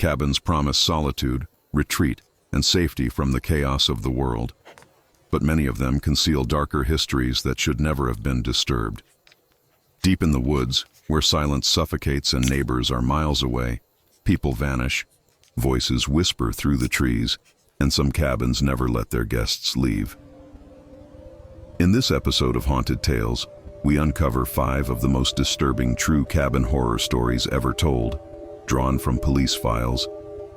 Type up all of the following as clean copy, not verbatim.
Cabins promise solitude, retreat, and safety from the chaos of the world. But many of them conceal darker histories that should never have been disturbed. Deep in the woods, where silence suffocates and neighbors are miles away, people vanish, voices whisper through the trees, and some cabins never let their guests leave. In this episode of Haunted Tales, we uncover 5 of the most disturbing true cabin horror stories ever told, drawn from police files,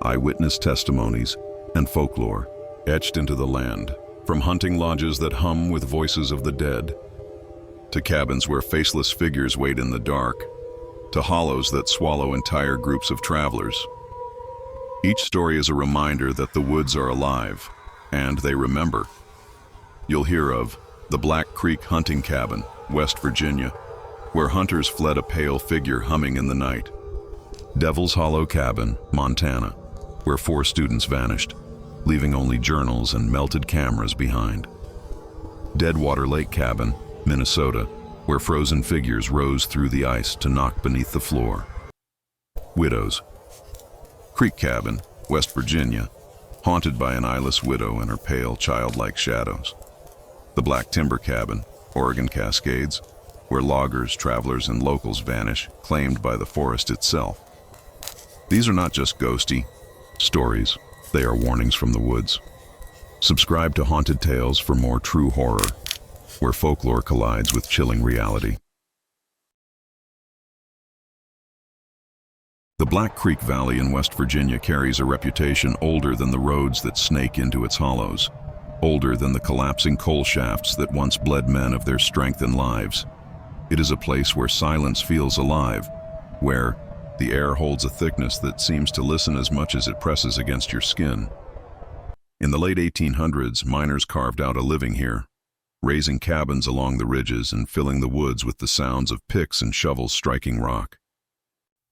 eyewitness testimonies, and folklore, etched into the land. From hunting lodges that hum with voices of the dead, to cabins where faceless figures wait in the dark, to hollows that swallow entire groups of travelers. Each story is a reminder that the woods are alive, and they remember. You'll hear of the Black Creek Hunting Cabin, West Virginia, where hunters fled a pale figure humming in the night. Devil's Hollow Cabin, Montana, where 4 students vanished, leaving only journals and melted cameras behind. Deadwater Lake Cabin, Minnesota, where frozen figures rose through the ice to knock beneath the floor. Widows Creek Cabin, West Virginia, haunted by an eyeless widow and her pale, childlike shadows. The Black Timber Cabin, Oregon Cascades, where loggers, travelers, and locals vanish, claimed by the forest itself. These are not just ghosty stories, they are warnings from the woods. Subscribe to Haunted Tales for more true horror, where folklore collides with chilling reality. The Black Creek Valley in West Virginia carries a reputation older than the roads that snake into its hollows, older than the collapsing coal shafts that once bled men of their strength and lives. It is a place where silence feels alive, where the air holds a thickness that seems to listen as much as it presses against your skin. In the late 1800s, miners carved out a living here, raising cabins along the ridges and filling the woods with the sounds of picks and shovels striking rock.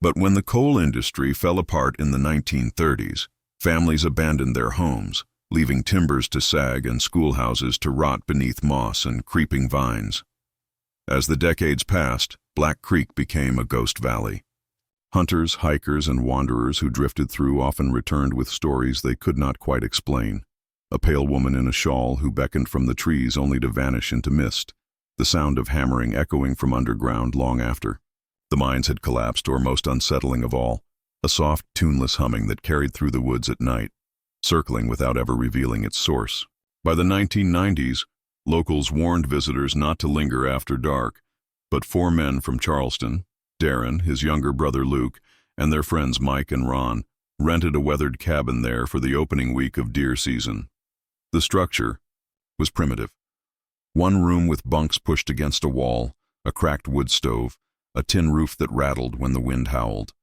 But when the coal industry fell apart in the 1930s, families abandoned their homes, leaving timbers to sag and schoolhouses to rot beneath moss and creeping vines. As the decades passed, Black Creek became a ghost valley. Hunters, hikers, and wanderers who drifted through often returned with stories they could not quite explain. A pale woman in a shawl who beckoned from the trees only to vanish into mist, the sound of hammering echoing from underground long after the mines had collapsed, or most unsettling of all, a soft, tuneless humming that carried through the woods at night, circling without ever revealing its source. By the 1990s, locals warned visitors not to linger after dark, but 4 men from Charleston, Darren, his younger brother Luke, and their friends Mike and Ron, rented a weathered cabin there for the opening week of deer season. The structure was primitive. 1 room with bunks pushed against a wall, a cracked wood stove, a tin roof that rattled when the wind howled.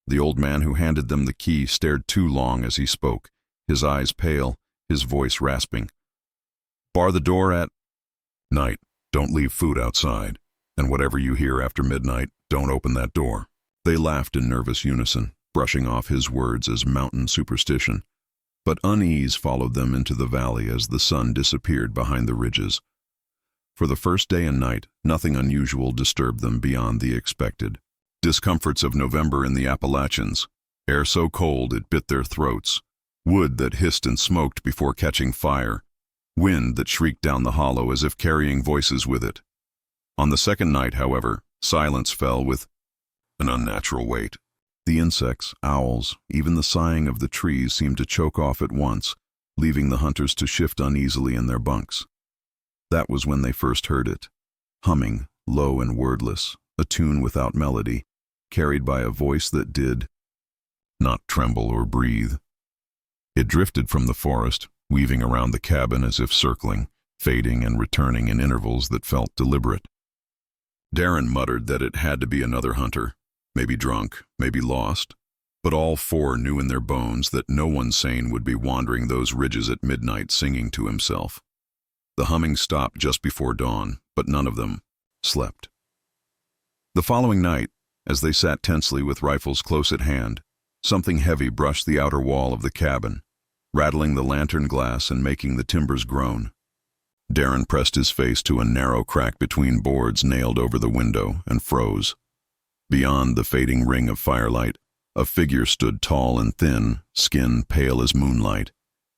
The old man who handed them the key stared too long as he spoke, his eyes pale, his voice rasping. "Bar the door at night. Don't leave food outside. And whatever you hear after midnight, don't open that door." They laughed in nervous unison, brushing off his words as mountain superstition. But unease followed them into the valley as the sun disappeared behind the ridges. For the first day and night, nothing unusual disturbed them beyond the expected. Discomforts of November in the Appalachians, air so cold it bit their throats, wood that hissed and smoked before catching fire, wind that shrieked down the hollow as if carrying voices with it. On the second night, however, silence fell with an unnatural weight. The insects, owls, even the sighing of the trees seemed to choke off at once, leaving the hunters to shift uneasily in their bunks. That was when they first heard it, humming, low and wordless, a tune without melody, carried by a voice that did not tremble or breathe. It drifted from the forest, weaving around the cabin as if circling, fading and returning in intervals that felt deliberate. Darren muttered that it had to be another hunter, maybe drunk, maybe lost, but all 4 knew in their bones that no one sane would be wandering those ridges at midnight singing to himself. The humming stopped just before dawn, but none of them slept. The following night, as they sat tensely with rifles close at hand, something heavy brushed the outer wall of the cabin, rattling the lantern glass and making the timbers groan. Darren pressed his face to a narrow crack between boards nailed over the window and froze. Beyond the fading ring of firelight, A figure stood tall and thin, skin pale as moonlight,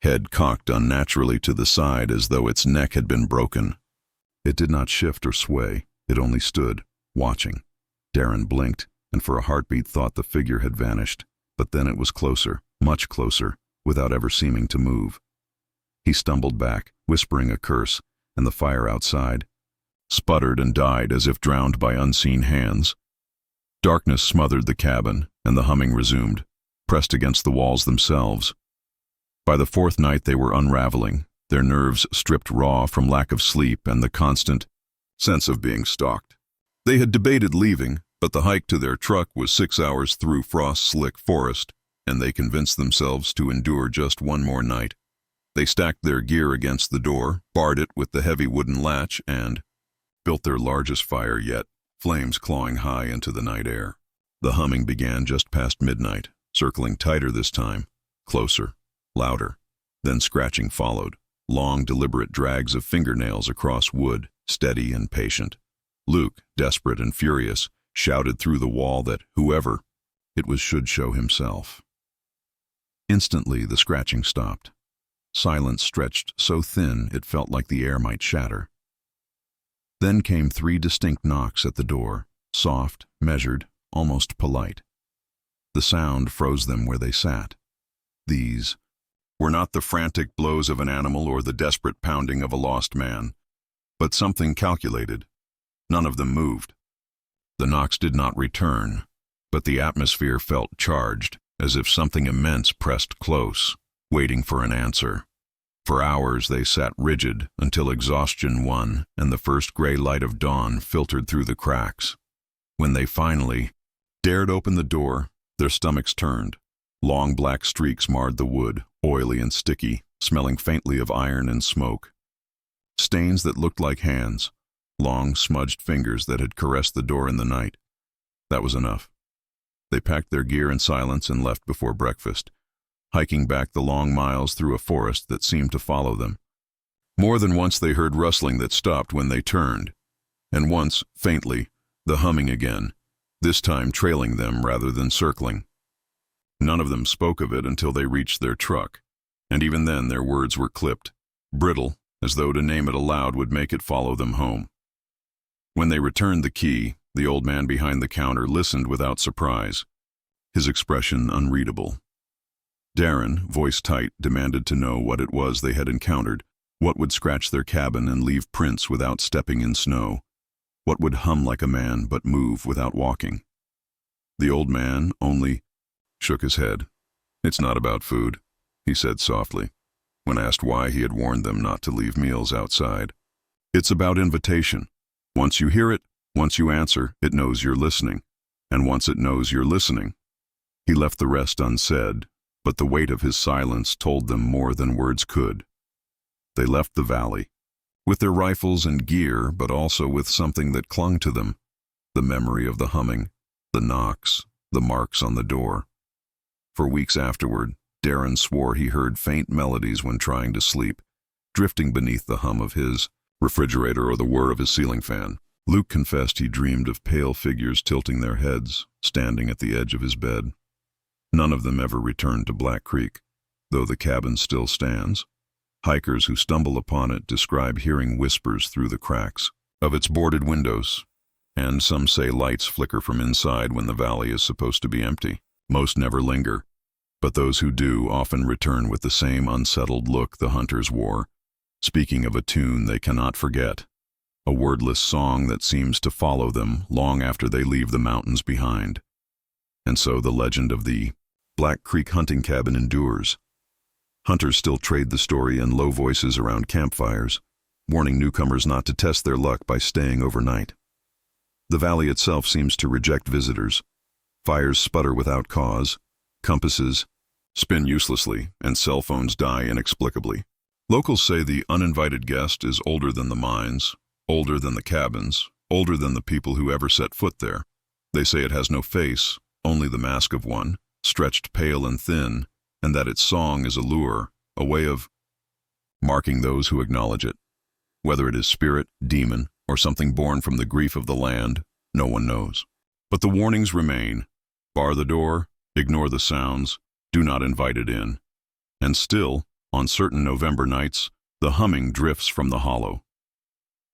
head cocked unnaturally to the side as though its neck had been broken. It did not shift or sway, it only stood, watching. Darren blinked, and for a heartbeat thought the figure had vanished, but then it was closer, much closer, without ever seeming to move. He stumbled back, whispering a curse, and the fire outside sputtered and died as if drowned by unseen hands. Darkness smothered the cabin, and the humming resumed, pressed against the walls themselves. By the fourth night they were unraveling, their nerves stripped raw from lack of sleep and the constant sense of being stalked. They had debated leaving, but the hike to their truck was 6 hours through frost-slick forest, and they convinced themselves to endure just one more night. They stacked their gear against the door, barred it with the heavy wooden latch, and built their largest fire yet, flames clawing high into the night air. The humming began just past midnight, circling tighter this time, closer, louder. Then scratching followed, long deliberate drags of fingernails across wood, steady and patient. Luke, desperate and furious, shouted through the wall that whoever it was should show himself. Instantly the scratching stopped. Silence stretched so thin it felt like the air might shatter. Then came 3 distinct knocks at the door, soft, measured, almost polite. The sound froze them where they sat. These were not the frantic blows of an animal or the desperate pounding of a lost man, but something calculated. None of them moved. The knocks did not return, but the atmosphere felt charged, as if something immense pressed close, waiting for an answer. For hours they sat rigid until exhaustion won and the first gray light of dawn filtered through the cracks. When they finally dared open the door, their stomachs turned. Long black streaks marred the wood, oily and sticky, smelling faintly of iron and smoke. Stains that looked like hands, long smudged fingers that had caressed the door in the night. That was enough. They packed their gear in silence and left before breakfast, hiking back the long miles through a forest that seemed to follow them. More than once they heard rustling that stopped when they turned, and once, faintly, the humming again, this time trailing them rather than circling. None of them spoke of it until they reached their truck, and even then their words were clipped, brittle, as though to name it aloud would make it follow them home. When they returned the key, the old man behind the counter listened without surprise, his expression unreadable. Darren, voice tight, demanded to know what it was they had encountered, what would scratch their cabin and leave prints without stepping in snow, what would hum like a man but move without walking. The old man only shook his head. "It's not about food," he said softly, when asked why he had warned them not to leave meals outside. "It's about invitation. Once you hear it, once you answer, it knows you're listening, and once it knows you're listening." He left the rest unsaid, but the weight of his silence told them more than words could. They left the valley, with their rifles and gear, but also with something that clung to them, the memory of the humming, the knocks, the marks on the door. For weeks afterward, Darren swore he heard faint melodies when trying to sleep, drifting beneath the hum of his refrigerator or the whir of his ceiling fan. Luke confessed he dreamed of pale figures tilting their heads, standing at the edge of his bed. None of them ever returned to Black Creek, though the cabin still stands. Hikers who stumble upon it describe hearing whispers through the cracks of its boarded windows, and some say lights flicker from inside when the valley is supposed to be empty. Most never linger, but those who do often return with the same unsettled look the hunters wore, speaking of a tune they cannot forget, a wordless song that seems to follow them long after they leave the mountains behind. And so the legend of the Black Creek hunting cabin endures. Hunters still trade the story in low voices around campfires, warning newcomers not to test their luck by staying overnight. The valley itself seems to reject visitors. Fires sputter without cause, compasses spin uselessly, and cell phones die inexplicably. Locals say the uninvited guest is older than the mines, older than the cabins, older than the people who ever set foot there. They say it has no face, only the mask of one, stretched pale and thin, and that its song is a lure, a way of marking those who acknowledge it. Whether it is spirit, demon, or something born from the grief of the land, no one knows. But the warnings remain. Bar the door, Ignore the sounds, do not invite it in. And still, on certain November nights, the humming drifts from the hollow.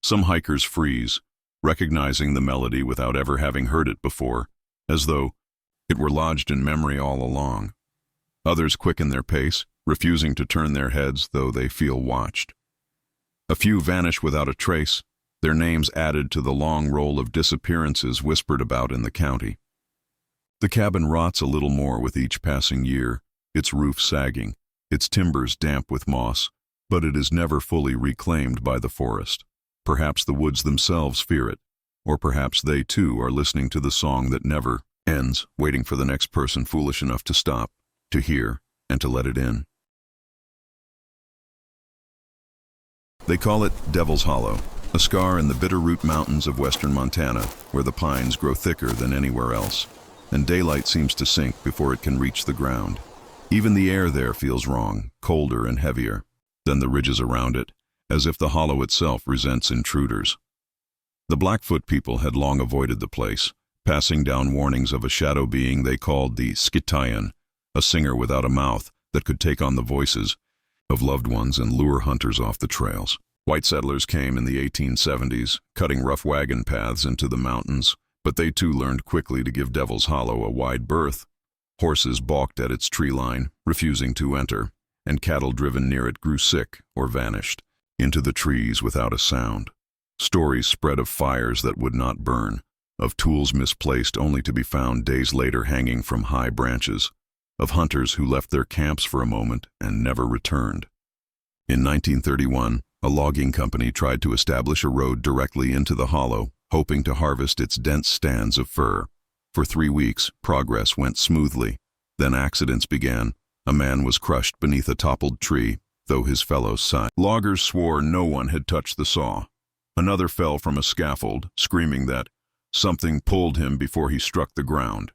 Some hikers freeze, recognizing the melody without ever having heard it before, as though it were lodged in memory all along. Others quicken their pace, refusing to turn their heads though they feel watched. A few vanish without a trace, their names added to the long roll of disappearances whispered about in the county. The cabin rots a little more with each passing year, its roof sagging, its timbers damp with moss, but it is never fully reclaimed by the forest. Perhaps the woods themselves fear it, or perhaps they too are listening to the song that never ends, waiting for the next person foolish enough to stop, to hear, and to let it in. They call it Devil's Hollow, a scar in the Bitterroot Mountains of western Montana, where the pines grow thicker than anywhere else, and daylight seems to sink before it can reach the ground. Even the air there feels wrong, colder and heavier than the ridges around it, as if the hollow itself resents intruders. The Blackfoot people had long avoided the place, passing down warnings of a shadow being they called the Skitayan, a singer without a mouth that could take on the voices of loved ones and lure hunters off the trails. White settlers came in the 1870s, cutting rough wagon paths into the mountains, but they too learned quickly to give Devil's Hollow a wide berth. Horses balked at its tree line, refusing to enter, and cattle driven near it grew sick or vanished into the trees without a sound. Stories spread of fires that would not burn, of tools misplaced only to be found days later hanging from high branches, of hunters who left their camps for a moment and never returned. In 1931, a logging company tried to establish a road directly into the hollow, hoping to harvest its dense stands of fir. For 3 weeks, progress went smoothly. Then accidents began. A man was crushed beneath a toppled tree, though his fellows sighed. Loggers swore no one had touched the saw. Another fell from a scaffold, screaming that something pulled him before he struck the ground.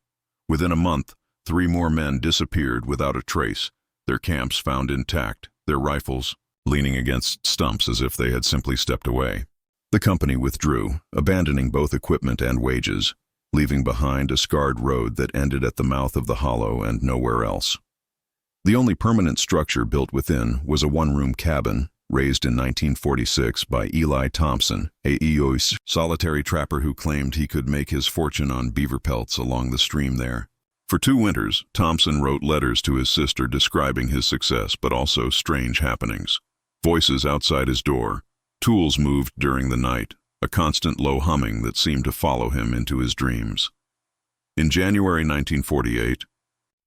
Within a month, 3 more men disappeared without a trace, their camps found intact, their rifles leaning against stumps as if they had simply stepped away. The company withdrew, abandoning both equipment and wages, leaving behind a scarred road that ended at the mouth of the hollow and nowhere else. The only permanent structure built within was a one-room cabin, raised in 1946 by Eli Thompson, a solitary trapper who claimed he could make his fortune on beaver pelts along the stream there. For 2 winters, Thompson wrote letters to his sister describing his success but also strange happenings. Voices outside his door, tools moved during the night, a constant low humming that seemed to follow him into his dreams. In January 1948,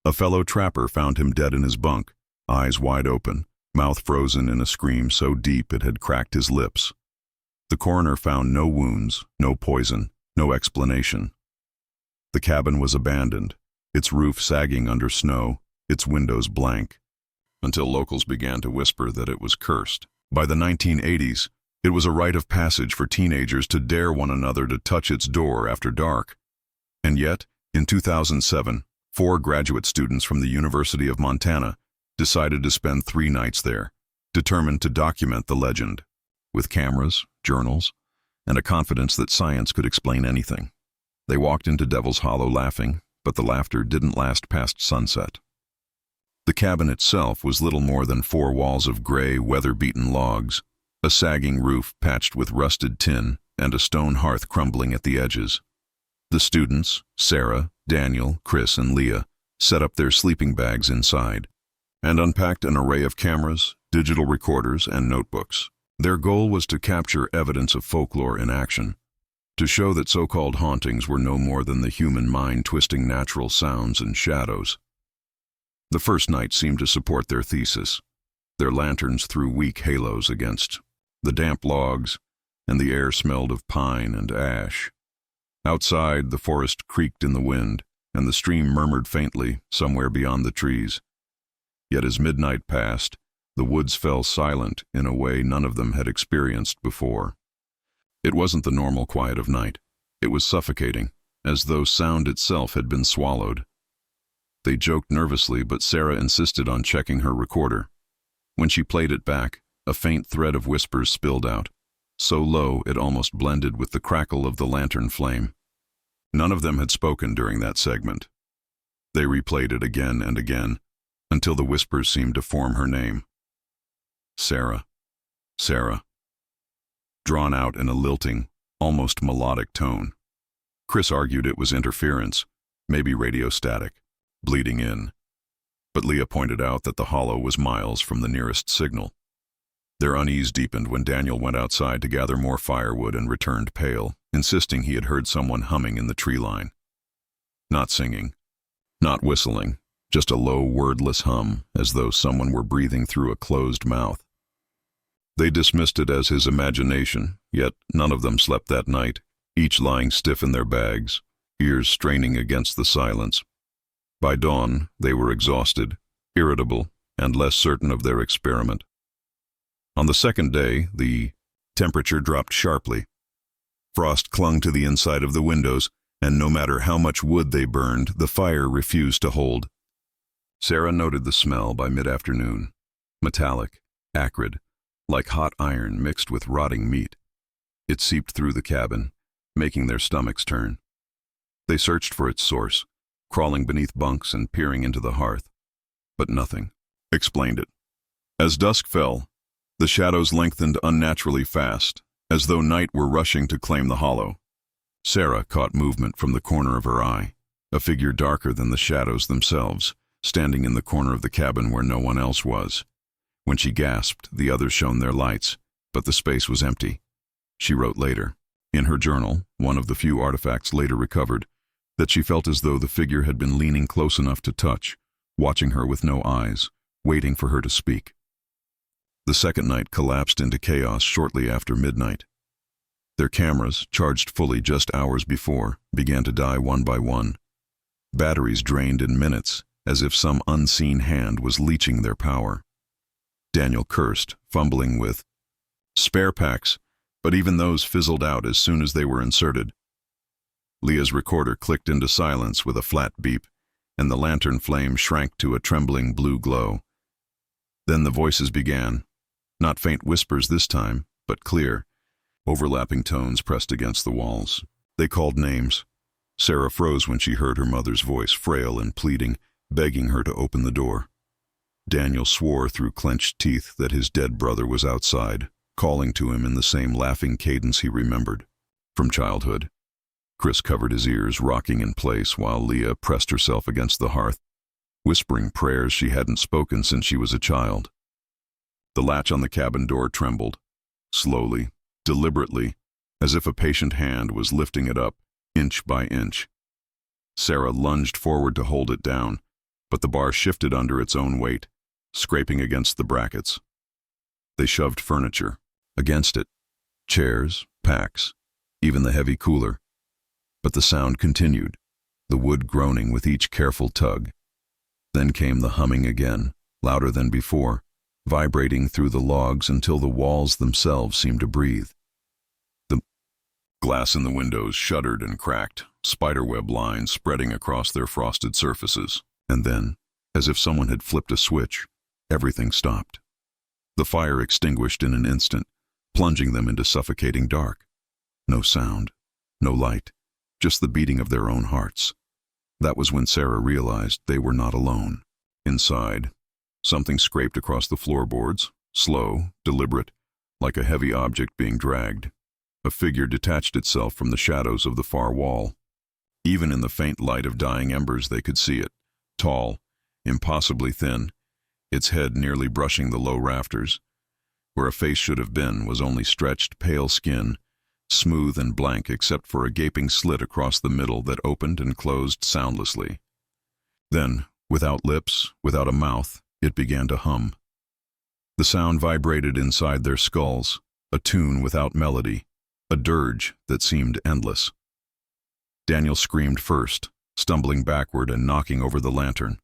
a fellow trapper found him dead in his bunk, eyes wide open, mouth frozen in a scream so deep it had cracked his lips. The coroner found no wounds, no poison, no explanation. The cabin was abandoned, its roof sagging under snow, its windows blank, until locals began to whisper that it was cursed. By the 1980s, it was a rite of passage for teenagers to dare one another to touch its door after dark. And yet, in 2007, 4 graduate students from the University of Montana decided to spend 3 nights there, determined to document the legend, with cameras, journals, and a confidence that science could explain anything. They walked into Devil's Hollow laughing, but the laughter didn't last past sunset. The cabin itself was little more than 4 walls of gray, weather-beaten logs, a sagging roof patched with rusted tin, and a stone hearth crumbling at the edges. The students, Sarah, Daniel, Chris, and Leah, set up their sleeping bags inside and unpacked an array of cameras, digital recorders, and notebooks. Their goal was to capture evidence of folklore in action, to show that so-called hauntings were no more than the human mind twisting natural sounds and shadows. The first night seemed to support their thesis. Their lanterns threw weak halos against the damp logs, and the air smelled of pine and ash. Outside, the forest creaked in the wind, and the stream murmured faintly somewhere beyond the trees. Yet as midnight passed, the woods fell silent in a way none of them had experienced before. It wasn't the normal quiet of night. It was suffocating, as though sound itself had been swallowed. They joked nervously, but Sarah insisted on checking her recorder. When she played it back, a faint thread of whispers spilled out, so low it almost blended with the crackle of the lantern flame. None of them had spoken during that segment. They replayed it again and again, until the whispers seemed to form her name. Sarah. Sarah. Drawn out in a lilting, almost melodic tone. Chris argued it was interference, maybe radio static, bleeding in. But Leah pointed out that the hollow was miles from the nearest signal. Their unease deepened when Daniel went outside to gather more firewood and returned pale, insisting he had heard someone humming in the tree line. Not singing, not whistling, just a low, wordless hum, as though someone were breathing through a closed mouth. They dismissed it as his imagination, yet none of them slept that night, each lying stiff in their bags, ears straining against the silence. By dawn, they were exhausted, irritable, and less certain of their experiment. On the second day, the temperature dropped sharply. Frost clung to the inside of the windows, and no matter how much wood they burned, the fire refused to hold. Sarah noted the smell by mid-afternoon, metallic, acrid, like hot iron mixed with rotting meat. It seeped through the cabin, making their stomachs turn. They searched for its source, crawling beneath bunks and peering into the hearth. But nothing explained it. As dusk fell, the shadows lengthened unnaturally fast, as though night were rushing to claim the hollow. Sarah caught movement from the corner of her eye, a figure darker than the shadows themselves, standing in the corner of the cabin where no one else was. When she gasped, the others shone their lights, but the space was empty. She wrote later, in her journal, one of the few artifacts later recovered, that she felt as though the figure had been leaning close enough to touch, watching her with no eyes, waiting for her to speak. The second night collapsed into chaos shortly after midnight. Their cameras, charged fully just hours before, began to die one by one. Batteries drained in minutes, as if some unseen hand was leeching their power. Daniel cursed, fumbling with spare packs, but even those fizzled out as soon as they were inserted. Leah's recorder clicked into silence with a flat beep, and the lantern flame shrank to a trembling blue glow. Then the voices began, not faint whispers this time, but clear, overlapping tones pressed against the walls. They called names. Sarah froze when she heard her mother's voice, frail and pleading, begging her to open the door. Daniel swore through clenched teeth that his dead brother was outside, calling to him in the same laughing cadence he remembered from childhood. Chris covered his ears, rocking in place while Leah pressed herself against the hearth, whispering prayers she hadn't spoken since she was a child. The latch on the cabin door trembled, slowly, deliberately, as if a patient hand was lifting it up, inch by inch. Sarah lunged forward to hold it down, but the bar shifted under its own weight, scraping against the brackets. They shoved furniture against it, chairs, packs, even the heavy cooler. But the sound continued, the wood groaning with each careful tug. Then came the humming again, louder than before, vibrating through the logs until the walls themselves seemed to breathe. The glass in the windows shuddered and cracked, spiderweb lines spreading across their frosted surfaces. And then, as if someone had flipped a switch, everything stopped. The fire extinguished in an instant, plunging them into suffocating dark. No sound, no light, just the beating of their own hearts. That was when Sarah realized they were not alone. Inside, something scraped across the floorboards, slow, deliberate, like a heavy object being dragged. A figure detached itself from the shadows of the far wall. Even in the faint light of dying embers they could see it, tall, impossibly thin, its head nearly brushing the low rafters. Where a face should have been was only stretched, pale skin, smooth and blank except for a gaping slit across the middle that opened and closed soundlessly. Then, without lips, without a mouth, it began to hum. The sound vibrated inside their skulls, a tune without melody, a dirge that seemed endless. Daniel screamed first, stumbling backward and knocking over the lantern.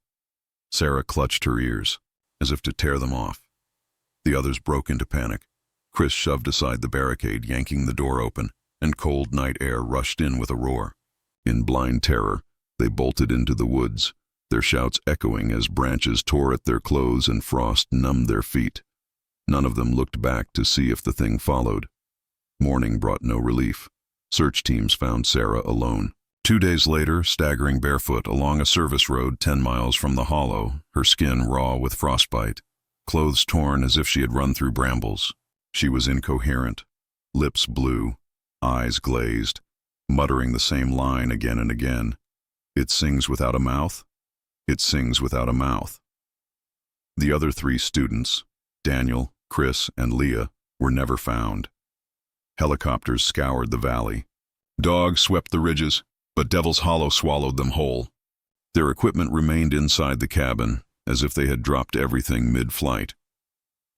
Sarah clutched her ears, as if to tear them off. The others broke into panic. Chris shoved aside the barricade, yanking the door open, and cold night air rushed in with a roar. In blind terror, they bolted into the woods, their shouts echoing as branches tore at their clothes and frost numbed their feet. None of them looked back to see if the thing followed. Morning brought no relief. Search teams found Sarah alone, 2 days later, staggering barefoot along a service road 10 miles from the hollow, her skin raw with frostbite, clothes torn as if she had run through brambles. She was incoherent, lips blue, eyes glazed, muttering the same line again and again. It sings without a mouth. It sings without a mouth. The other 3 students, Daniel, Chris, and Leah, were never found. Helicopters scoured the valley. Dogs swept the ridges, but Devil's Hollow swallowed them whole. Their equipment remained inside the cabin, as if they had dropped everything mid-flight.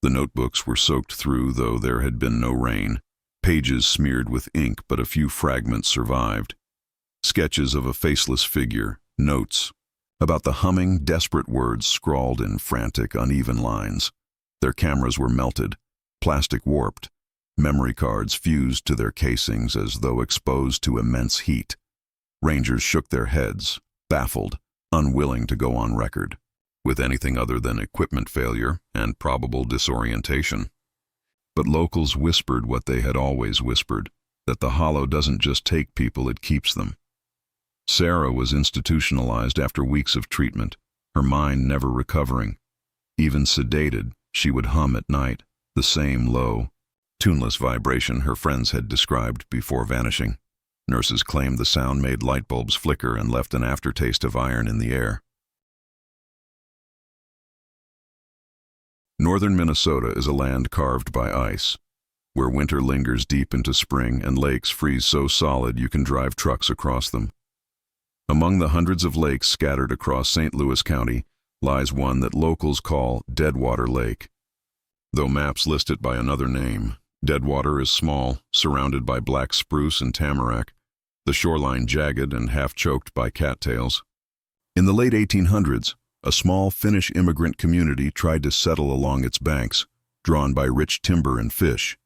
The notebooks were soaked through, though there had been no rain. Pages smeared with ink, but a few fragments survived. Sketches of a faceless figure, notes about the humming, desperate words scrawled in frantic, uneven lines. Their cameras were melted, plastic warped, memory cards fused to their casings as though exposed to immense heat. Rangers shook their heads, baffled, unwilling to go on record with anything other than equipment failure and probable disorientation. But locals whispered what they had always whispered, that the Hollow doesn't just take people, it keeps them. Sarah was institutionalized after weeks of treatment, her mind never recovering. Even sedated, she would hum at night, the same low, tuneless vibration her friends had described before vanishing. Nurses claimed the sound made light bulbs flicker and left an aftertaste of iron in the air. Northern Minnesota is a land carved by ice, where winter lingers deep into spring and lakes freeze so solid you can drive trucks across them. Among the hundreds of lakes scattered across St. Louis County lies one that locals call Deadwater Lake. Though maps list it by another name, Deadwater is small, surrounded by black spruce and tamarack, the shoreline jagged and half-choked by cattails. In the late 1800s, a small Finnish immigrant community tried to settle along its banks, drawn by rich timber and fish.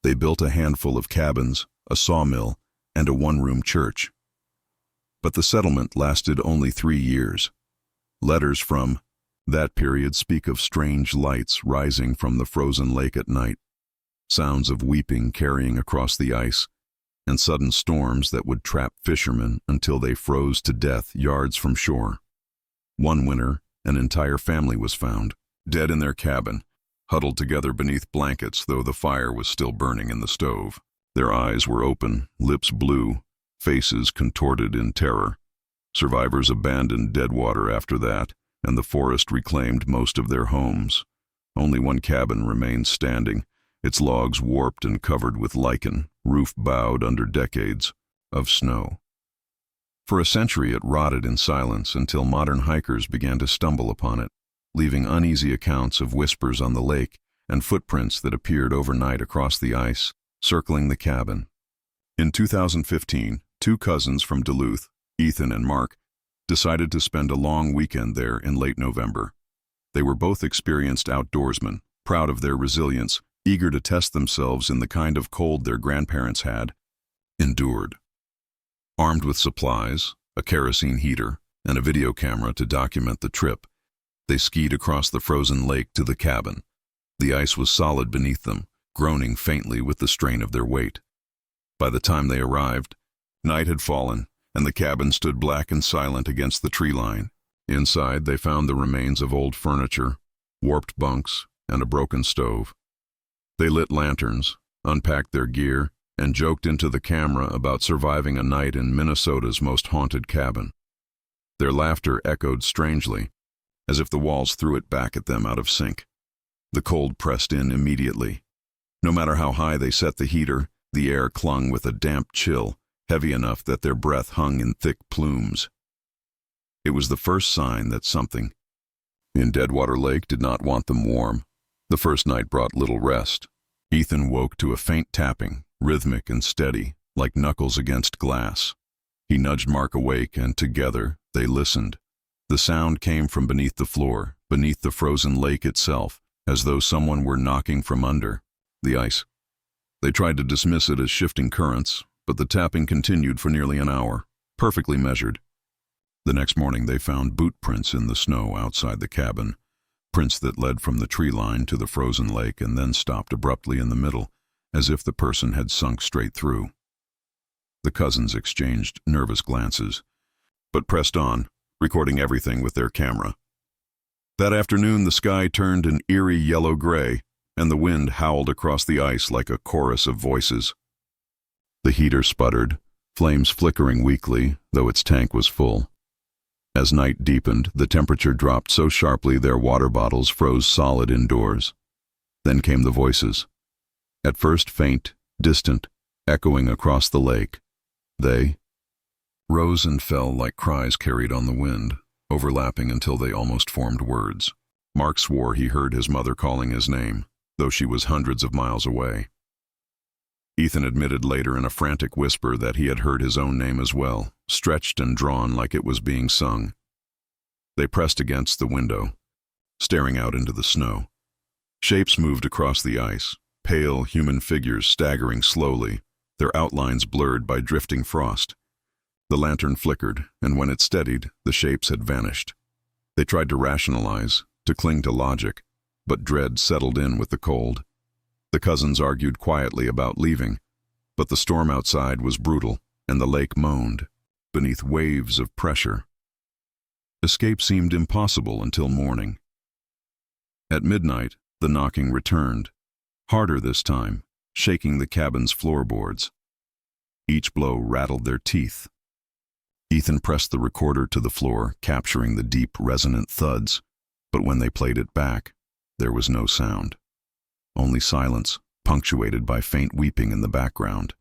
They built a handful of cabins, a sawmill, and a one-room church. But the settlement lasted only 3 years. Letters from that period speak of strange lights rising from the frozen lake at night, sounds of weeping carrying across the ice, and sudden storms that would trap fishermen until they froze to death yards from shore. One winter, an entire family was found, dead in their cabin, huddled together beneath blankets, though the fire was still burning in the stove. Their eyes were open, lips blue, faces contorted in terror. Survivors abandoned Deadwater after that, and the forest reclaimed most of their homes. Only one cabin remained standing, its logs warped and covered with lichen, roof bowed under decades of snow. For a century it rotted in silence until modern hikers began to stumble upon it, leaving uneasy accounts of whispers on the lake and footprints that appeared overnight across the ice, circling the cabin. In 2015, 2 cousins from Duluth, Ethan and Mark, decided to spend a long weekend there in late November. They were both experienced outdoorsmen, proud of their resilience, eager to test themselves in the kind of cold their grandparents had endured. Armed with supplies, a kerosene heater, and a video camera to document the trip, they skied across the frozen lake to the cabin. The ice was solid beneath them, groaning faintly with the strain of their weight. By the time they arrived, night had fallen, and the cabin stood black and silent against the tree line. Inside, they found the remains of old furniture, warped bunks, and a broken stove. They lit lanterns, unpacked their gear, and joked into the camera about surviving a night in Minnesota's most haunted cabin. Their laughter echoed strangely, as if the walls threw it back at them out of sync. The cold pressed in immediately. No matter how high they set the heater, the air clung with a damp chill, heavy enough that their breath hung in thick plumes. It was the first sign that something in Deadwater Lake did not want them warm. The first night brought little rest. Ethan woke to a faint tapping, rhythmic and steady, like knuckles against glass. He nudged Mark awake, and together they listened. The sound came from beneath the floor, beneath the frozen lake itself, as though someone were knocking from under the ice. They tried to dismiss it as shifting currents, but the tapping continued for nearly an hour, perfectly measured. The next morning they found boot prints in the snow outside the cabin, prints that led from the tree line to the frozen lake and then stopped abruptly in the middle, as if the person had sunk straight through. The cousins exchanged nervous glances, but pressed on, recording everything with their camera. That afternoon, the sky turned an eerie yellow-gray, and the wind howled across the ice like a chorus of voices. The heater sputtered, flames flickering weakly, though its tank was full. As night deepened, the temperature dropped so sharply their water bottles froze solid indoors. Then came the voices. At first faint, distant, echoing across the lake. They rose and fell like cries carried on the wind, overlapping until they almost formed words. Mark swore he heard his mother calling his name, though she was hundreds of miles away. Ethan admitted later in a frantic whisper that he had heard his own name as well, stretched and drawn like it was being sung. They pressed against the window, staring out into the snow. Shapes moved across the ice, pale human figures staggering slowly, their outlines blurred by drifting frost. The lantern flickered, and when it steadied, the shapes had vanished. They tried to rationalize, to cling to logic, but dread settled in with the cold. The cousins argued quietly about leaving, but the storm outside was brutal, and the lake moaned, beneath waves of pressure. Escape seemed impossible until morning. At midnight, the knocking returned, harder this time, shaking the cabin's floorboards. Each blow rattled their teeth. Ethan pressed the recorder to the floor, capturing the deep, resonant thuds, but when they played it back, there was no sound. Only silence, punctuated by faint weeping in the background.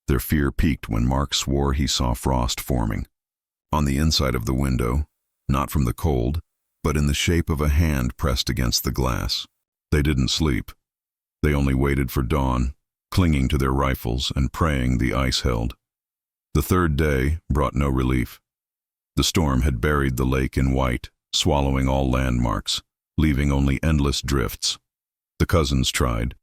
Their fear peaked when Mark swore he saw frost forming. On the inside of the window, not from the cold, but in the shape of a hand pressed against the glass. They didn't sleep. They only waited for dawn, clinging to their rifles and praying the ice held. The third day brought no relief. The storm had buried the lake in white, swallowing all landmarks, leaving only endless drifts. The cousins tried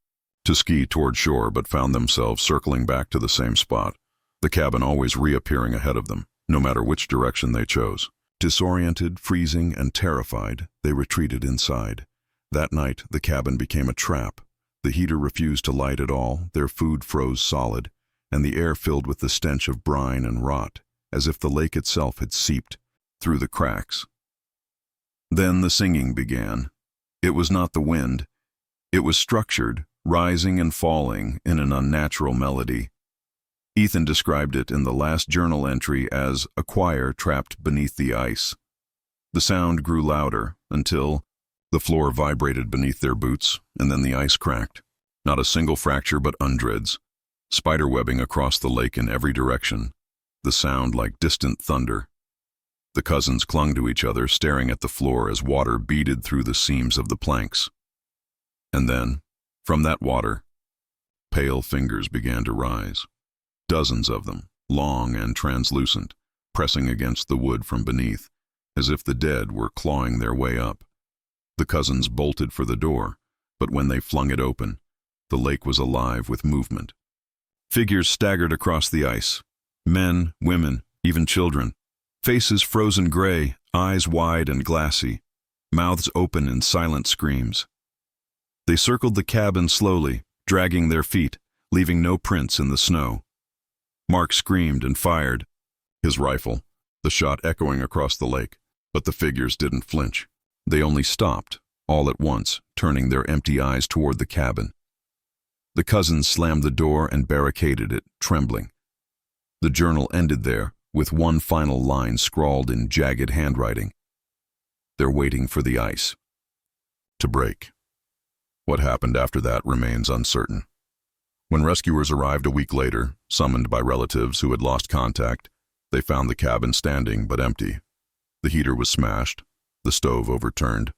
to ski toward shore but found themselves circling back to the same spot, the cabin always reappearing ahead of them, no matter which direction they chose. Disoriented, freezing, and terrified, they retreated inside. That night, the cabin became a trap. The heater refused to light at all, their food froze solid, and the air filled with the stench of brine and rot, as if the lake itself had seeped through the cracks. Then the singing began. It was not the wind. It was structured, rising and falling in an unnatural melody. Ethan described it in the last journal entry as a choir trapped beneath the ice. The sound grew louder until the floor vibrated beneath their boots, and then the ice cracked. Not a single fracture, but hundreds, spiderwebbing across the lake in every direction, the sound like distant thunder. The cousins clung to each other, staring at the floor as water beaded through the seams of the planks. And then, from that water, pale fingers began to rise. Dozens of them, long and translucent, pressing against the wood from beneath, as if the dead were clawing their way up. The cousins bolted for the door, but when they flung it open, the lake was alive with movement. Figures staggered across the ice. Men, women, even children. Faces frozen gray, eyes wide and glassy, mouths open in silent screams. They circled the cabin slowly, dragging their feet, leaving no prints in the snow. Mark screamed and fired, his rifle, the shot echoing across the lake, but the figures didn't flinch. They only stopped, all at once, turning their empty eyes toward the cabin. The cousins slammed the door and barricaded it, trembling. The journal ended there, with one final line scrawled in jagged handwriting. They're waiting for the ice to break. What happened after that remains uncertain. When rescuers arrived a week later, summoned by relatives who had lost contact, they found the cabin standing but empty. The heater was smashed, the stove overturned,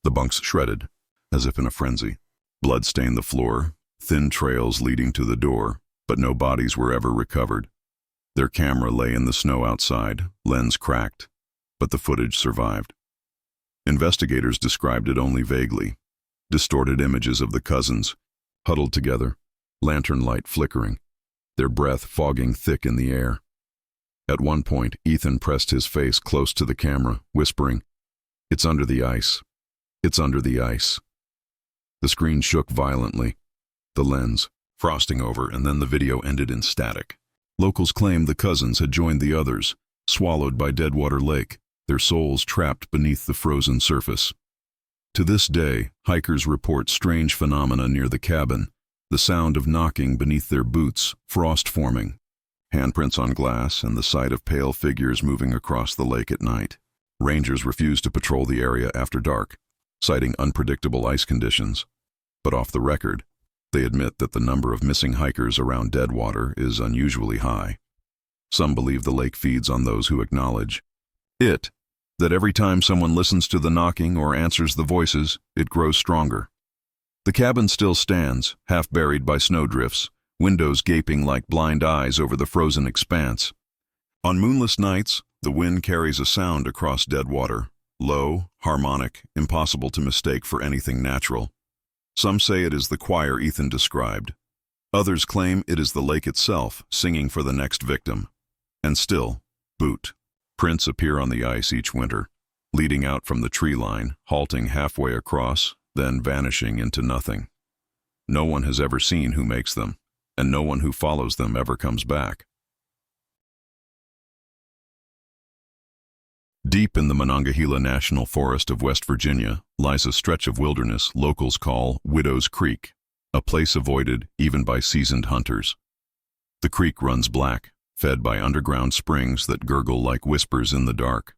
the bunks shredded, as if in a frenzy. Blood stained the floor, thin trails leading to the door, but no bodies were ever recovered. Their camera lay in the snow outside, lens cracked, but the footage survived. Investigators described it only vaguely. Distorted images of the cousins, huddled together, lantern light flickering, their breath fogging thick in the air. At one point, Ethan pressed his face close to the camera, whispering, "It's under the ice. It's under the ice." The screen shook violently, the lens frosting over, and then the video ended in static. Locals claim the cousins had joined the others, swallowed by Deadwater Lake, their souls trapped beneath the frozen surface. To this day, hikers report strange phenomena near the cabin, the sound of knocking beneath their boots, frost forming, handprints on glass, and the sight of pale figures moving across the lake at night. Rangers refuse to patrol the area after dark, citing unpredictable ice conditions. But off the record, they admit that the number of missing hikers around Deadwater is unusually high. Some believe the lake feeds on those who acknowledge it, that every time someone listens to the knocking or answers the voices, it grows stronger. The cabin still stands, half buried by snowdrifts, windows gaping like blind eyes over the frozen expanse. On moonless nights, the wind carries a sound across Deadwater, low, harmonic, impossible to mistake for anything natural. Some say it is the choir Ethan described. Others claim it is the lake itself singing for the next victim. And still, boot prints appear on the ice each winter, leading out from the tree line, halting halfway across, then vanishing into nothing. No one has ever seen who makes them, and no one who follows them ever comes back. Deep in the Monongahela National Forest of West Virginia lies a stretch of wilderness locals call Widow's Creek, a place avoided even by seasoned hunters. The creek runs black, fed by underground springs that gurgle like whispers in the dark.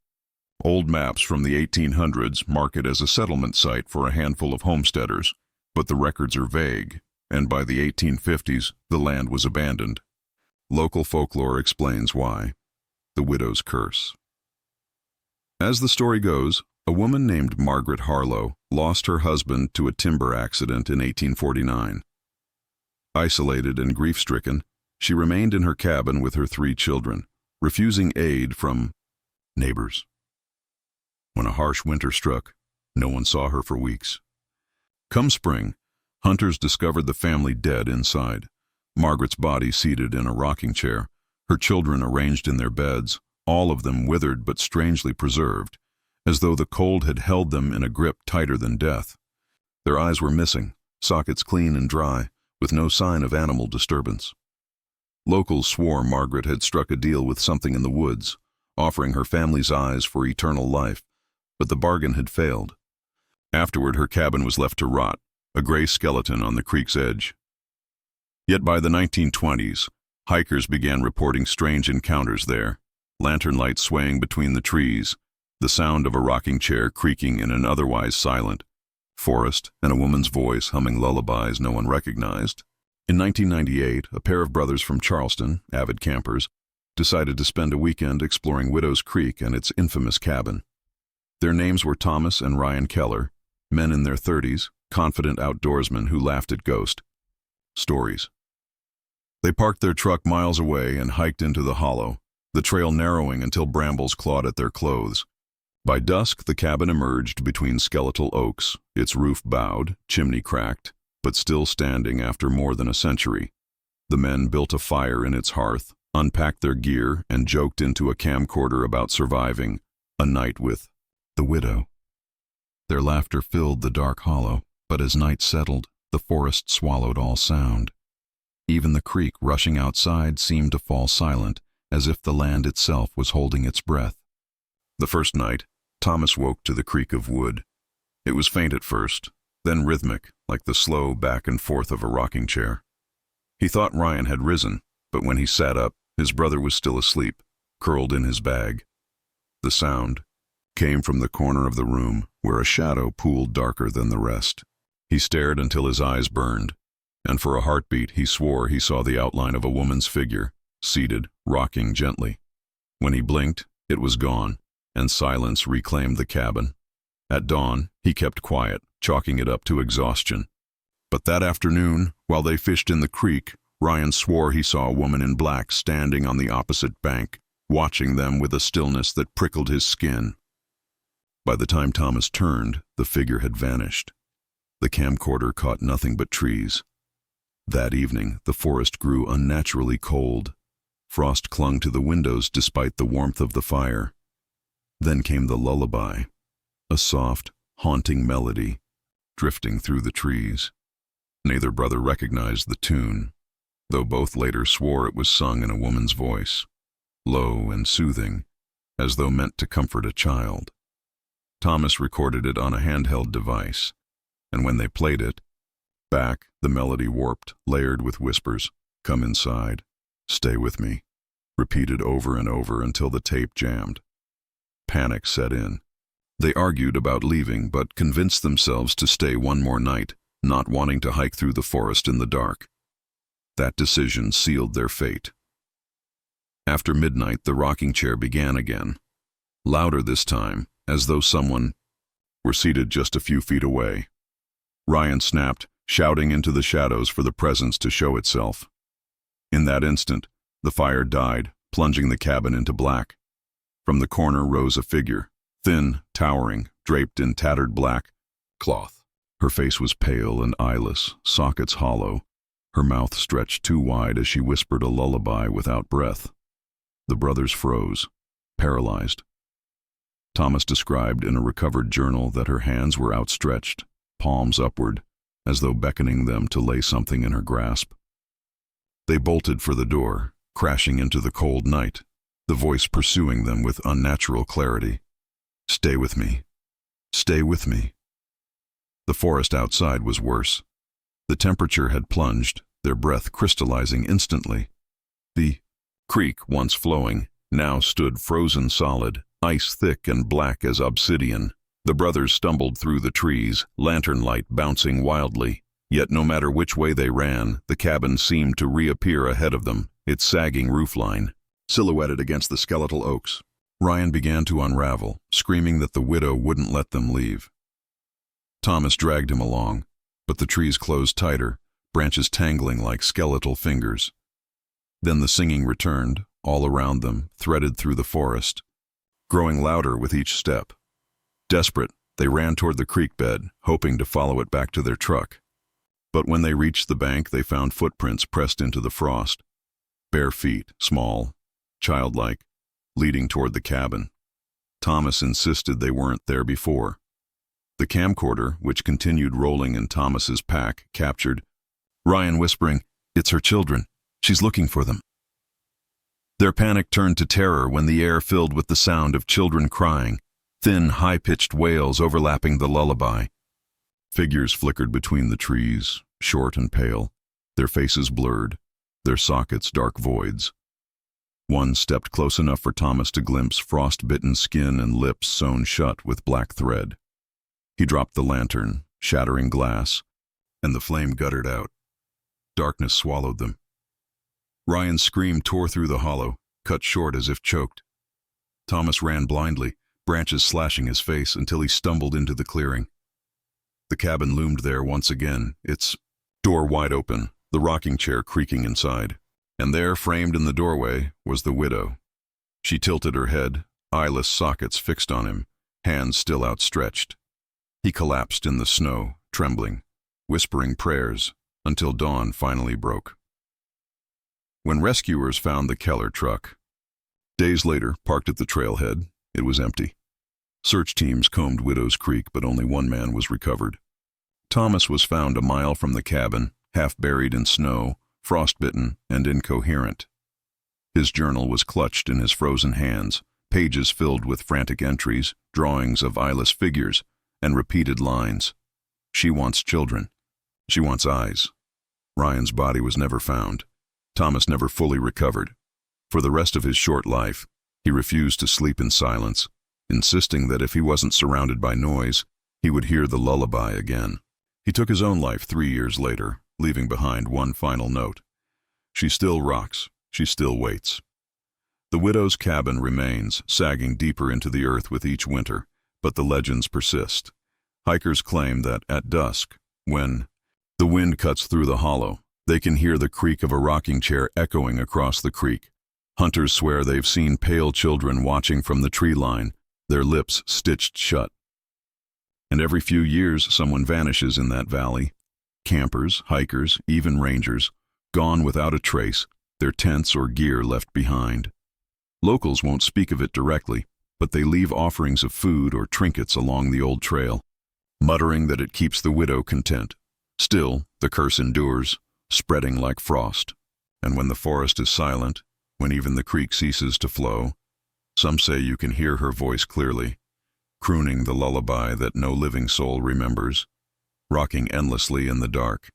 Old maps from the 1800s mark it as a settlement site for a handful of homesteaders, but the records are vague, and by the 1850s, the land was abandoned. Local folklore explains why. The widow's curse. As the story goes, a woman named Margaret Harlow lost her husband to a timber accident in 1849. Isolated and grief-stricken, she remained in her cabin with her 3 children, refusing aid from neighbors. When a harsh winter struck, no one saw her for weeks. Come spring, hunters discovered the family dead inside, Margaret's body seated in a rocking chair, her children arranged in their beds, all of them withered but strangely preserved, as though the cold had held them in a grip tighter than death. Their eyes were missing, sockets clean and dry, with no sign of animal disturbance. Locals swore Margaret had struck a deal with something in the woods, offering her family's eyes for eternal life, but the bargain had failed. Afterward, her cabin was left to rot, a gray skeleton on the creek's edge. Yet by the 1920s, hikers began reporting strange encounters there, lantern lights swaying between the trees, the sound of a rocking chair creaking in an otherwise silent forest, and a woman's voice humming lullabies no one recognized. In 1998, a pair of brothers from Charleston, avid campers, decided to spend a weekend exploring Widow's Creek and its infamous cabin. Their names were Thomas and Ryan Keller, men in their 30s, confident outdoorsmen who laughed at ghost stories. They parked their truck miles away and hiked into the hollow, the trail narrowing until brambles clawed at their clothes. By dusk, the cabin emerged between skeletal oaks, its roof bowed, chimney cracked, but still standing after more than a century. The men built a fire in its hearth, unpacked their gear, and joked into a camcorder about surviving a night with the widow. Their laughter filled the dark hollow, but as night settled, the forest swallowed all sound. Even the creek rushing outside seemed to fall silent, as if the land itself was holding its breath. The first night, Thomas woke to the creak of wood. It was faint at first, then rhythmic, like the slow back and forth of a rocking chair. He thought Ryan had risen, but when he sat up, his brother was still asleep, curled in his bag. The sound came from the corner of the room, where a shadow pooled darker than the rest. He stared until his eyes burned, and for a heartbeat he swore he saw the outline of a woman's figure, seated, rocking gently. When he blinked, it was gone, and silence reclaimed the cabin. At dawn, he kept quiet, chalking it up to exhaustion. But that afternoon, while they fished in the creek, Ryan swore he saw a woman in black standing on the opposite bank, watching them with a stillness that prickled his skin. By the time Thomas turned, the figure had vanished. The camcorder caught nothing but trees. That evening, the forest grew unnaturally cold. Frost clung to the windows despite the warmth of the fire. Then came the lullaby, a soft, haunting melody, drifting through the trees. Neither brother recognized the tune. though both later swore it was sung in a woman's voice, low and soothing, as though meant to comfort a child. Thomas recorded it on a handheld device, and when they played it back, the melody warped, layered with whispers, "Come inside, stay with me," repeated over and over until the tape jammed. Panic set in. They argued about leaving, but convinced themselves to stay one more night, not wanting to hike through the forest in the dark. That decision sealed their fate. After midnight, the rocking chair began again, louder this time, as though someone were seated just a few feet away. Ryan snapped, shouting into the shadows for the presence to show itself. In that instant, the fire died, plunging the cabin into black. From the corner rose a figure, thin, towering, draped in tattered black cloth. Her face was pale and eyeless, sockets hollow, her mouth stretched too wide as she whispered a lullaby without breath. The brothers froze, paralyzed. Thomas described in a recovered journal that her hands were outstretched, palms upward, as though beckoning them to lay something in her grasp. They bolted for the door, crashing into the cold night, the voice pursuing them with unnatural clarity. "Stay with me. Stay with me." The forest outside was worse. The temperature had plunged, their breath crystallizing instantly. The creek, once flowing, now stood frozen solid, ice thick and black as obsidian. The brothers stumbled through the trees, lantern light bouncing wildly. Yet no matter which way they ran, the cabin seemed to reappear ahead of them, its sagging roofline silhouetted against the skeletal oaks. Ryan began to unravel, screaming that the widow wouldn't let them leave. Thomas dragged him along, but the trees closed tighter, branches tangling like skeletal fingers. Then the singing returned, all around them, threaded through the forest, growing louder with each step. Desperate, they ran toward the creek bed, hoping to follow it back to their truck. But when they reached the bank, they found footprints pressed into the frost. Bare feet, small, childlike, leading toward the cabin. Thomas insisted they weren't there before. The camcorder, which continued rolling in Thomas's pack, captured Ryan whispering, "It's her children. She's looking for them." Their panic turned to terror when the air filled with the sound of children crying, thin, high-pitched wails overlapping the lullaby. Figures flickered between the trees, short and pale, their faces blurred, their sockets dark voids. One stepped close enough for Thomas to glimpse frost-bitten skin and lips sewn shut with black thread. He dropped the lantern, shattering glass, and the flame guttered out. Darkness swallowed them. Ryan's scream tore through the hollow, cut short as if choked. Thomas ran blindly, branches slashing his face until he stumbled into the clearing. The cabin loomed there once again, its door wide open, the rocking chair creaking inside. And there, framed in the doorway, was the widow. She tilted her head, eyeless sockets fixed on him, hands still outstretched. He collapsed in the snow, trembling, whispering prayers, until dawn finally broke. When rescuers found the Keller truck, days later, parked at the trailhead, it was empty. Search teams combed Widow's Creek, but only one man was recovered. Thomas was found a mile from the cabin, half buried in snow, frostbitten and incoherent. His journal was clutched in his frozen hands, pages filled with frantic entries, drawings of eyeless figures, and repeated lines. "She wants children. She wants eyes." Ryan's body was never found. Thomas never fully recovered. For the rest of his short life, he refused to sleep in silence, insisting that if he wasn't surrounded by noise, he would hear the lullaby again. He took his own life 3 years later, leaving behind one final note. She still rocks, she still waits. The widow's cabin remains, sagging deeper into the earth with each winter, but the legends persist. Hikers claim that at dusk, when the wind cuts through the hollow, they can hear the creak of a rocking chair echoing across the creek. Hunters swear they've seen pale children watching from the tree line, their lips stitched shut. And every few years someone vanishes in that valley. Campers, hikers, even rangers, gone without a trace, their tents or gear left behind. Locals won't speak of it directly, but they leave offerings of food or trinkets along the old trail, muttering that it keeps the widow content. Still, the curse endures, spreading like frost. And when the forest is silent, when even the creek ceases to flow, some say you can hear her voice clearly, crooning the lullaby that no living soul remembers, rocking endlessly in the dark.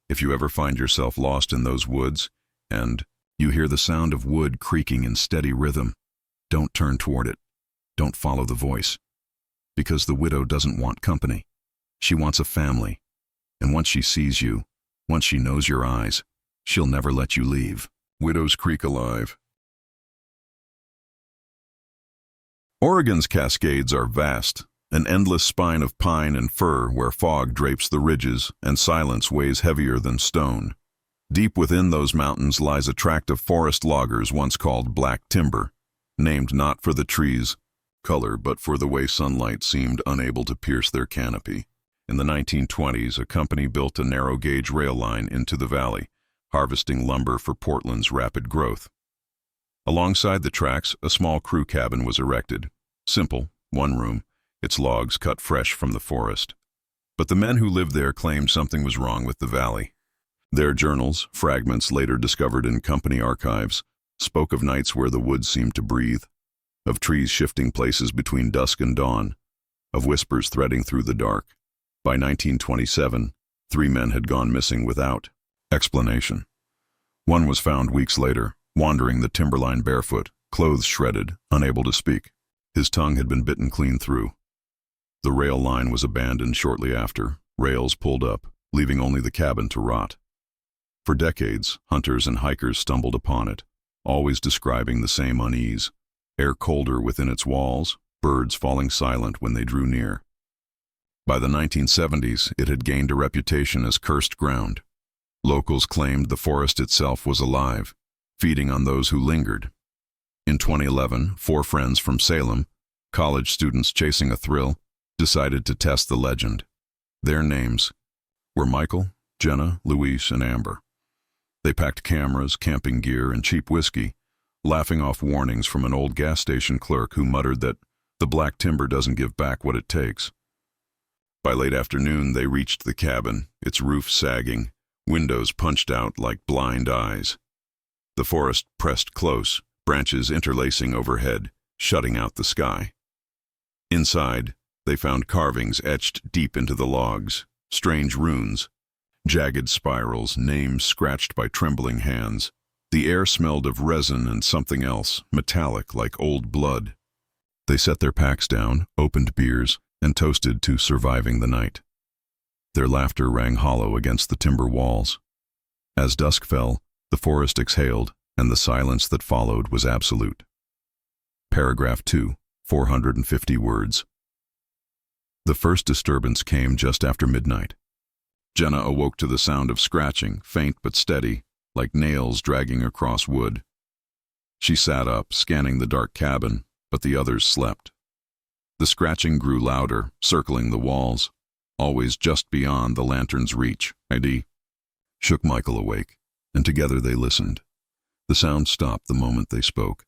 If you ever find yourself lost in those woods, and you hear the sound of wood creaking in steady rhythm, don't turn toward it. Don't follow the voice. Because the widow doesn't want company. She wants a family. And once she sees you, once she knows your eyes, she'll never let you leave. Widow's Creek alive. Oregon's Cascades are vast, an endless spine of pine and fir where fog drapes the ridges and silence weighs heavier than stone. Deep within those mountains lies a tract of forest loggers once called black timber, named not for the trees' color but for the way sunlight seemed unable to pierce their canopy. In the 1920s, a company built a narrow-gauge rail line into the valley, harvesting lumber for Portland's rapid growth. Alongside the tracks, a small crew cabin was erected. Simple, one room, its logs cut fresh from the forest. But the men who lived there claimed something was wrong with the valley. Their journals, fragments later discovered in company archives, spoke of nights where the woods seemed to breathe, of trees shifting places between dusk and dawn, of whispers threading through the dark. By 1927, 3 men had gone missing without explanation. One was found weeks later, wandering the timberline barefoot, clothes shredded, unable to speak. His tongue had been bitten clean through. The rail line was abandoned shortly after, rails pulled up, leaving only the cabin to rot. For decades, hunters and hikers stumbled upon it, always describing the same unease, air colder within its walls, birds falling silent when they drew near. By the 1970s, it had gained a reputation as cursed ground. Locals claimed the forest itself was alive, feeding on those who lingered. In 2011, 4 friends from Salem, college students chasing a thrill, decided to test the legend. Their names were Michael, Jenna, Luis, and Amber. They packed cameras, camping gear, and cheap whiskey, laughing off warnings from an old gas station clerk who muttered that the black timber doesn't give back what it takes. By late afternoon, they reached the cabin, its roof sagging, windows punched out like blind eyes. The forest pressed close, branches interlacing overhead, shutting out the sky. Inside, they found carvings etched deep into the logs, strange runes, jagged spirals, names scratched by trembling hands. The air smelled of resin and something else, metallic like old blood. They set their packs down, opened beers, and toasted to surviving the night. Their laughter rang hollow against the timber walls. As dusk fell, the forest exhaled, and the silence that followed was absolute. Paragraph 2, 450 words. The first disturbance came just after midnight. Jenna awoke to the sound of scratching, faint but steady, like nails dragging across wood. She sat up, scanning the dark cabin, but the others slept. The scratching grew louder, circling the walls, always just beyond the lantern's reach. Heidi shook Michael awake, and together they listened. The sound stopped the moment they spoke.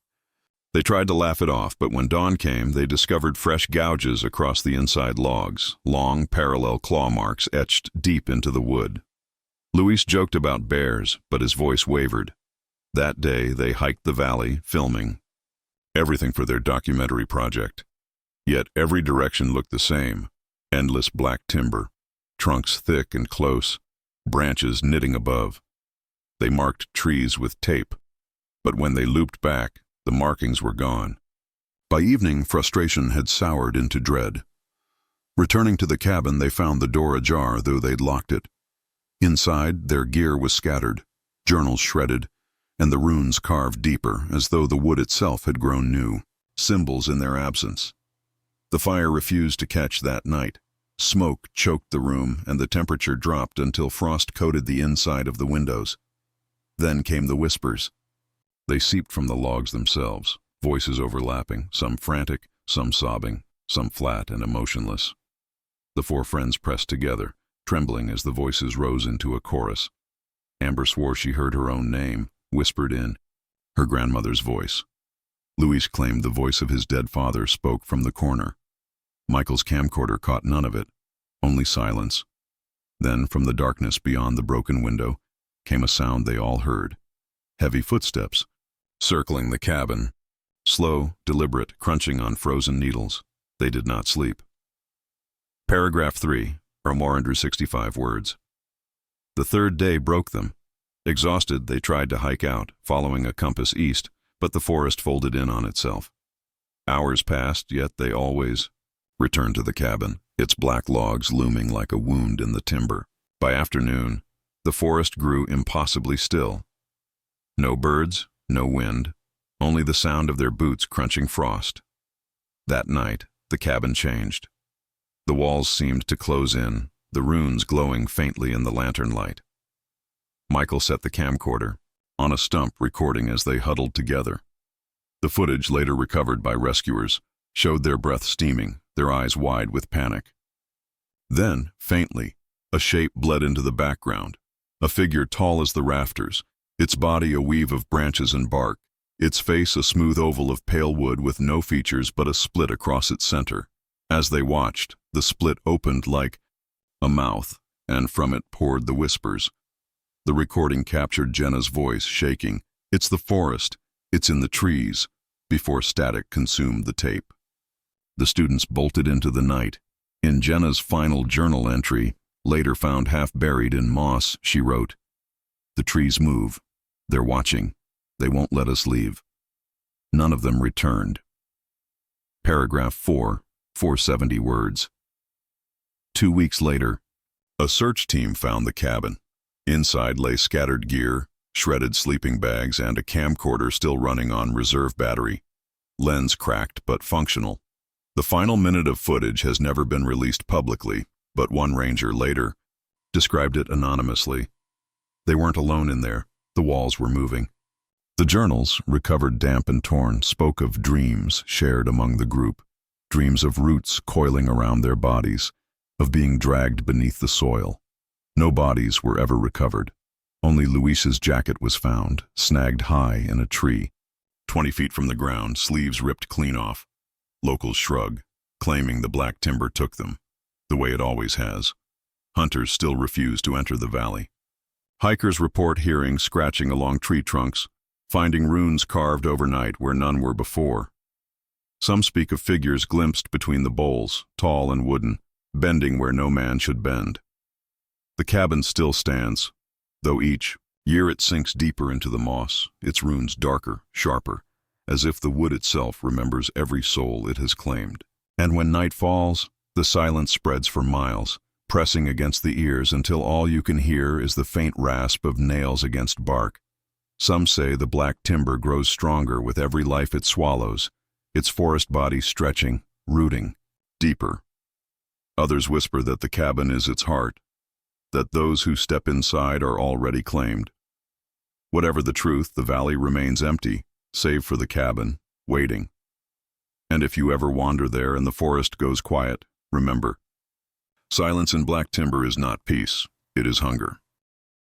They tried to laugh it off, but when dawn came, they discovered fresh gouges across the inside logs, long, parallel claw marks etched deep into the wood. Luis joked about bears, but his voice wavered. That day, they hiked the valley, filming everything for their documentary project. Yet every direction looked the same: endless black timber, trunks thick and close, branches knitting above. They marked trees with tape, but when they looped back, the markings were gone. By evening, frustration had soured into dread. Returning to the cabin, they found the door ajar, though they'd locked it. Inside, their gear was scattered, journals shredded, and the runes carved deeper, as though the wood itself had grown new, symbols in their absence. The fire refused to catch that night. Smoke choked the room, and the temperature dropped until frost coated the inside of the windows. Then came the whispers. They seeped from the logs themselves, voices overlapping, some frantic, some sobbing, some flat and emotionless. The 4 friends pressed together, trembling as the voices rose into a chorus. Amber swore she heard her own name, whispered in, her grandmother's voice. Luis claimed the voice of his dead father spoke from the corner. Michael's camcorder caught none of it, only silence. Then, from the darkness beyond the broken window, came a sound they all heard. Heavy footsteps, circling the cabin. Slow, deliberate, crunching on frozen needles. They did not sleep. Paragraph 3, or more under 65 words. The third day broke them. Exhausted, they tried to hike out, following a compass east, but the forest folded in on itself. Hours passed, yet they always returned to the cabin, its black logs looming like a wound in the timber. By afternoon, the forest grew impossibly still. No birds, no wind, only the sound of their boots crunching frost. That night, the cabin changed. The walls seemed to close in, the runes glowing faintly in the lantern light. Michael set the camcorder on a stump, recording as they huddled together. The footage, later recovered by rescuers, showed their breath steaming, their eyes wide with panic. Then, faintly, a shape bled into the background, a figure tall as the rafters, its body a weave of branches and bark, its face a smooth oval of pale wood with no features but a split across its center. As they watched, the split opened like a mouth, and from it poured the whispers. The recording captured Jenna's voice, shaking. "It's the forest. It's in the trees," before static consumed the tape. The students bolted into the night. In Jenna's final journal entry, later found half buried in moss, she wrote, "The trees move. They're watching. They won't let us leave." None of them returned. Paragraph 4, 470 words. 2 weeks later, a search team found the cabin. Inside lay scattered gear, shredded sleeping bags, and a camcorder still running on reserve battery. Lens cracked but functional. The final minute of footage has never been released publicly, but one ranger later described it anonymously. They weren't alone in there. The walls were moving. The journals, recovered damp and torn, spoke of dreams shared among the group, dreams of roots coiling around their bodies, of being dragged beneath the soil. No bodies were ever recovered. Only Luis's jacket was found, snagged high in a tree, 20 feet from the ground, sleeves ripped clean off. Locals shrug, claiming the black timber took them, the way it always has. Hunters still refuse to enter the valley. Hikers report hearing scratching along tree trunks, finding runes carved overnight where none were before. Some speak of figures glimpsed between the boles, tall and wooden, bending where no man should bend. The cabin still stands, though each year it sinks deeper into the moss, its runes darker, sharper, as if the wood itself remembers every soul it has claimed. And when night falls, the silence spreads for miles, pressing against the ears until all you can hear is the faint rasp of nails against bark. Some say the black timber grows stronger with every life it swallows, its forest body stretching, rooting, deeper. Others whisper that the cabin is its heart, that those who step inside are already claimed. Whatever the truth, the valley remains empty, save for the cabin, waiting. And if you ever wander there and the forest goes quiet, remember, silence in black timber is not peace, it is hunger.